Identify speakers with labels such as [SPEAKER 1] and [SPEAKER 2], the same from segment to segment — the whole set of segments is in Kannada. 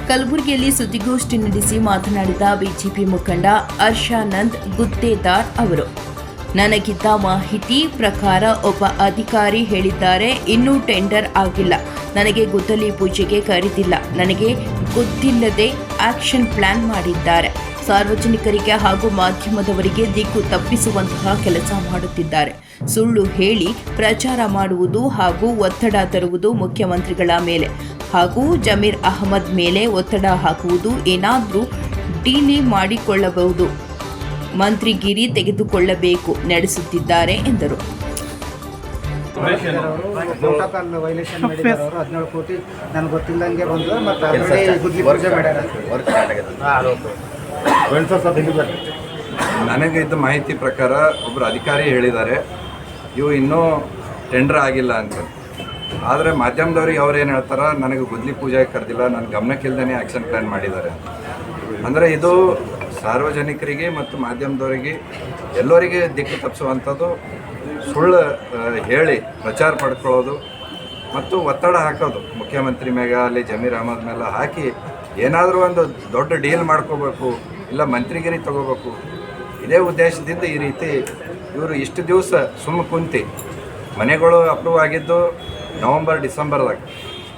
[SPEAKER 1] ಕಲಬುರಗಿಯಲ್ಲಿ ಸುದ್ದಿಗೋಷ್ಠಿ ನಡೆಸಿ ಮಾತನಾಡಿದ ಬಿಜೆಪಿ ಮುಖಂಡ ಹರ್ಷಾನಂದ್ ಗುತ್ತೇದಾರ್ ಅವರು, ನನಗಿದ್ದ ಮಾಹಿತಿ ಪ್ರಕಾರ ಒಬ್ಬ ಅಧಿಕಾರಿ ಹೇಳಿದ್ದಾರೆ, ಇನ್ನೂ ಟೆಂಡರ್ ಆಗಿಲ್ಲ, ನನಗೆ ಗುದ್ದಲಿ ಪೂಜೆಗೆ ಕರೆದಿಲ್ಲ, ನನಗೆ ಗೊತ್ತಿಲ್ಲದೆ ಆಕ್ಷನ್ ಪ್ಲಾನ್ ಮಾಡಿದ್ದಾರೆ, ಸಾರ್ವಜನಿಕರಿಗೆ ಹಾಗೂ ಮಾಧ್ಯಮದವರಿಗೆ ದಿಕ್ಕು ತಪ್ಪಿಸುವಂತಹ ಕೆಲಸ ಮಾಡುತ್ತಿದ್ದಾರೆ, ಸುಳ್ಳು ಹೇಳಿ ಪ್ರಚಾರ ಮಾಡುವುದು ಹಾಗೂ ಒತ್ತಡ ತರುವುದು ಮುಖ್ಯಮಂತ್ರಿಗಳ ಮೇಲೆ ಹಾಗೂ ಜಮೀರ್ ಅಹಮದ್ ಮೇಲೆ ಒತ್ತಡ ಹಾಕುವುದು, ಏನಾದರೂ ಡೀಲಿ ಮಾಡಿಕೊಳ್ಳಬಹುದು, ಮಂತ್ರಿಗಿರಿ ತೆಗೆದುಕೊಳ್ಳಬೇಕು ನಡೆಸುತ್ತಿದ್ದಾರೆ ಎಂದರು.
[SPEAKER 2] ಪ್ರೋಟೋಕಾಲ್ ವೈಲೇಷನ್ ಮಾಡಿದ್ದಾರೆ ಅವರು 17 ಕೋಟಿ ನನಗೆ ಗೊತ್ತಿಲ್ಲದಂಗೆ ಬಂದು ಮತ್ತು ಗುದ್ಲಿ ಪೂಜೆ ಮಾಡ್ಯಾರ.
[SPEAKER 3] ನನಗೆ ಇದ್ದ ಮಾಹಿತಿ ಪ್ರಕಾರ ಒಬ್ಬರು ಅಧಿಕಾರಿ ಹೇಳಿದ್ದಾರೆ ಇವು ಇನ್ನೂ ಟೆಂಡರ್ ಆಗಿಲ್ಲ ಅಂತ. ಆದರೆ ಮಾಧ್ಯಮದವ್ರಿಗೆ ಅವ್ರು ಏನು ಹೇಳ್ತಾರೆ, ನನಗೆ ಗುದ್ಲಿ ಪೂಜೆಗೆ ಕರೆದಿಲ್ಲ, ನನ್ನ ಗಮನಕ್ಕಿಲ್ದೇ ಆ್ಯಕ್ಷನ್ ಪ್ಲ್ಯಾನ್ ಮಾಡಿದ್ದಾರೆ. ಅಂದರೆ ಇದು ಸಾರ್ವಜನಿಕರಿಗೆ ಮತ್ತು ಮಾಧ್ಯಮದವರಿಗೆ ಎಲ್ಲರಿಗೆ ದಿಕ್ಕು ತಪ್ಪಿಸುವಂಥದ್ದು, ಸುಳ್ಳು ಹೇಳಿ ಪ್ರಚಾರ ಪಡ್ಕೊಳ್ಳೋದು ಮತ್ತು ಒತ್ತಡ ಹಾಕೋದು ಮುಖ್ಯಮಂತ್ರಿ ಮೇಲೆ ಅಲ್ಲಿ ಜಮೀರ್ ಅಹಮದ್ ಮೇಲೆ ಹಾಕಿ ಏನಾದರೂ ಒಂದು ದೊಡ್ಡ ಡೀಲ್ ಮಾಡ್ಕೋಬೇಕು, ಇಲ್ಲ ಮಂತ್ರಿಗಿರಿ ತಗೋಬೇಕು, ಇದೇ ಉದ್ದೇಶದಿಂದ ಈ ರೀತಿ ಇವರು ಇಷ್ಟು ದಿವಸ ಸುಮ್ಮ ಕುಂತು ಮನೆಗಳು ಅಪ್ರೂವ್ ಆಗಿದ್ದು ನವಂಬರ್ ಡಿಸೆಂಬರ್ದಾಗ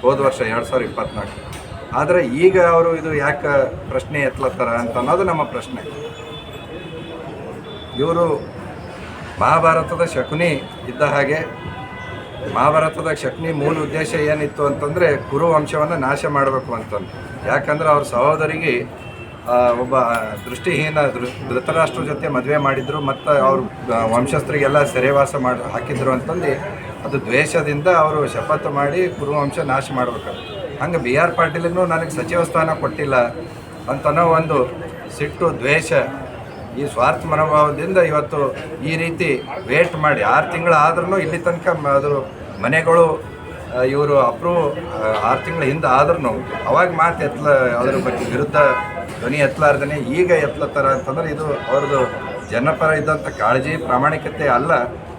[SPEAKER 3] ಹೋದ ವರ್ಷ 2024. ಆದರೆ ಈಗ ಅವರು ಇದು ಯಾಕೆ ಪ್ರಶ್ನೆ ಎತ್ತಲತ್ತಾರ ಅಂತ ಅನ್ನೋದು ನಮ್ಮ ಪ್ರಶ್ನೆ. ಇವರು ಮಹಾಭಾರತದ ಶಕುನಿ ಇದ್ದ ಹಾಗೆ, ಮಹಾಭಾರತದ ಶಕುನಿ ಮೂಲ ಉದ್ದೇಶ ಏನಿತ್ತು ಅಂತಂದರೆ ಕುರು ವಂಶವನ್ನು ನಾಶ ಮಾಡಬೇಕು ಅಂತಂದು. ಯಾಕಂದ್ರೆ ಅವ್ರ ಸಹೋದರಿಗೆ ಒಬ್ಬ ದೃಷ್ಟಿಹೀನ ಧೃತರಾಷ್ಟ್ರ ಜೊತೆ ಮದುವೆ ಮಾಡಿದ್ರು ಮತ್ತು ಅವ್ರ ವಂಶಸ್ಥರಿಗೆಲ್ಲ ಸೆರೆವಾಸ ಹಾಕಿದ್ರು ಅಂತಂದು ಅದು ದ್ವೇಷದಿಂದ ಅವರು ಶಪಥ ಮಾಡಿ ಕುರುವಂಶ ನಾಶ ಮಾಡ್ಬೇಕು. ಹಂಗೆ BR ಪಾಟೀಲಿಗೂ ನನಗೆ ಸಚಿವ ಸ್ಥಾನ ಕೊಟ್ಟಿಲ್ಲ ಅಂತನೋ ಒಂದು ಸಿಟ್ಟು, ದ್ವೇಷ, ಈ ಸ್ವಾರ್ಥ ಮನೋಭಾವದಿಂದ ಇವತ್ತು ಈ ರೀತಿ ವೇಟ್ ಮಾಡಿ 6 ತಿಂಗಳು ಆದ್ರೂ ಇಲ್ಲಿ ತನಕ ಅದು ಮನೆಗಳು ಇವರು ಅಪ್ರೂವ್ 6 ತಿಂಗಳ ಹಿಂದೆ ಆದ್ರೂ ಅವಾಗ ಮಾತು ಅದ್ರ ಬಗ್ಗೆ ವಿರುದ್ಧ ಧ್ವನಿ ಎತ್ತಲಾರ್ದೇ ಈಗ ಎತ್ತಲತ್ತಾರ ಅಂತಂದ್ರೆ ಇದು ಅವ್ರದ್ದು ಜನಪರ ಇದ್ದಂಥ ಕಾಳಜಿ, ಪ್ರಾಮಾಣಿಕತೆ ಅಲ್ಲ,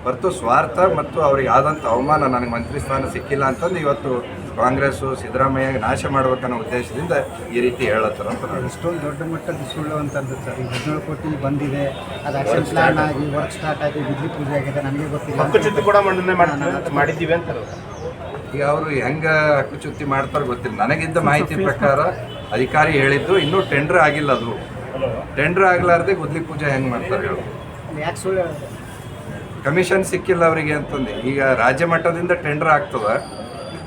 [SPEAKER 3] ಹೊರತು ಸ್ವಾರ್ಥ ಮತ್ತು ಅವ್ರಿಗೆ ಆದಂಥ ಅವಮಾನ, ನನಗೆ ಮಂತ್ರಿ ಸ್ಥಾನ ಸಿಕ್ಕಿಲ್ಲ ಅಂತಂದು ಇವತ್ತು ಕಾಂಗ್ರೆಸ್ಸು ಸಿದ್ದರಾಮಯ್ಯ ನಾಶ ಮಾಡ್ಬೇಕನ್ನೋ ಉದ್ದೇಶದಿಂದ ಈ ರೀತಿ ಹೇಳತ್ತಾರ ಅಂತ ನಾನು.
[SPEAKER 2] ಇಷ್ಟೊಂದು ದೊಡ್ಡ ಮಟ್ಟದ ಸುಳ್ಳು ಅಂತಂದ್ರೆ ಸರ್, ಈಗ 17 ಕೋಟಿ ಬಂದಿದೆ, ಅದು ಆಕ್ಷನ್ ಪ್ಲಾನ್ ಆಗಿ ವರ್ಕ್ ಸ್ಟಾರ್ಟ್ ಆಗಿ ಗುದ್ಲಿ ಪೂಜೆ ಆಗಿದೆ, ನನಗೆ ಗೊತ್ತಿಲ್ಲ
[SPEAKER 4] ಮಾಡಿದ್ದೀವಿ ಅಂತ.
[SPEAKER 3] ಈಗ ಅವರು ಹೆಂಗೆ ಹಕ್ಕುಚ್ಯುತಿ ಮಾಡ್ತಾರೆ ಗೊತ್ತಿಲ್ಲ. ನನಗಿದ್ದ ಮಾಹಿತಿ ಪ್ರಕಾರ ಅಧಿಕಾರಿ ಹೇಳಿದ್ದು ಇನ್ನೂ ಟೆಂಡರ್ ಆಗಿಲ್ಲ, ಅದು ಟೆಂಡರ್ ಆಗಲಾರ್ದೆ ಗುದ್ಲಿ ಪೂಜೆ ಹೆಂಗೆ ಮಾಡ್ತಾರೆ ಹೇಳು.
[SPEAKER 2] ಯಾಕೆ ಸುಳ್ಳು ಹೇಳಿದೆ?
[SPEAKER 3] ಕಮಿಷನ್ ಸಿಕ್ಕಿಲ್ಲ ಅವರಿಗೆ ಅಂತಂದು. ಈಗ ರಾಜ್ಯ ಮಟ್ಟದಿಂದ ಟೆಂಡರ್ ಆಗ್ತದೆ,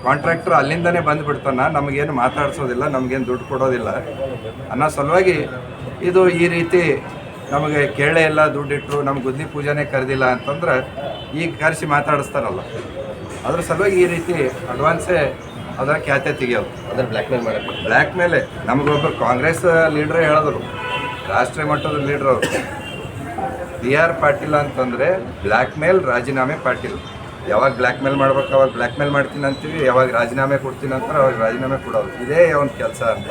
[SPEAKER 3] ಕಾಂಟ್ರಾಕ್ಟರ್ ಅಲ್ಲಿಂದನೇ ಬಂದುಬಿಡ್ತಾನೆ, ನಮಗೇನು ಮಾತಾಡ್ಸೋದಿಲ್ಲ, ನಮಗೇನು ದುಡ್ಡು ಕೊಡೋದಿಲ್ಲ ಅನ್ನೋ ಸಲುವಾಗಿ ಇದು ಈ ರೀತಿ ನಮಗೆ ಕೇಳೇ ಇಲ್ಲ, ದುಡ್ಡಿಟ್ಟರು, ನಮ್ಗೆ ಗುದ್ಲಿ ಪೂಜೆನೇ ಕರೆದಿಲ್ಲ ಅಂತಂದ್ರೆ ಈಗ ಕರೆಸಿ ಮಾತಾಡಿಸ್ತಾರಲ್ಲ, ಅದ್ರ ಸಲುವಾಗಿ ಈ ರೀತಿ ಅಡ್ವಾನ್ಸೇ ಅದರ ಖ್ಯಾತೆ ತೆಗಿಯೋದು,
[SPEAKER 4] ಅದನ್ನು
[SPEAKER 3] ಬ್ಲ್ಯಾಕ್ ಮೇಲೆ ನಮಗೊಬ್ಬರು ಕಾಂಗ್ರೆಸ್ ಲೀಡ್ರೇ ಹೇಳಿದ್ರು, ರಾಷ್ಟ್ರೀಯ ಮಟ್ಟದ ಲೀಡ್ರ್ ಅವರು, BR ಪಾಟೀಲ್ ಅಂತಂದರೆ ಬ್ಲ್ಯಾಕ್ ಮೇಲ್ ರಾಜೀನಾಮೆ ಪಾಟೀಲ್. ಯಾವಾಗ ಬ್ಲ್ಯಾಕ್ ಮೇಲ್ ಮಾಡ್ಬೇಕು ಅವಾಗ ಬ್ಲ್ಯಾಕ್ ಮೇಲ್ ಮಾಡ್ತೀನಿ ಅಂತೀವಿ, ಯಾವಾಗ ರಾಜೀನಾಮೆ ಕೊಡ್ತೀನಿ ಅಂತಾರೆ ಅವಾಗ ರಾಜೀನಾಮೆ ಕೊಡೋದು, ಇದೇ ಒಂದು ಕೆಲಸ ಅಂತ.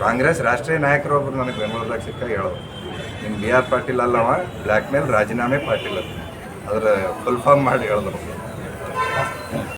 [SPEAKER 3] ಕಾಂಗ್ರೆಸ್ ರಾಷ್ಟ್ರೀಯ ನಾಯಕರು ಒಬ್ಬರು ನನಗೆ ಬೆಂಗಳೂರದಾಗ ಸಿಕ್ಕಾಗ ಹೇಳೋದು, ನಿಮ್ಮ BR ಪಾಟೀಲ್ ಅಲ್ಲವ, ಬ್ಲ್ಯಾಕ್ ಮೇಲ್ ರಾಜೀನಾಮೆ ಪಾಟೀಲ್ ಅಂತ ಅದರ ಫುಲ್ ಫಾರ್ಮ್ ಮಾಡಿ ಹೇಳಿದ್ರು.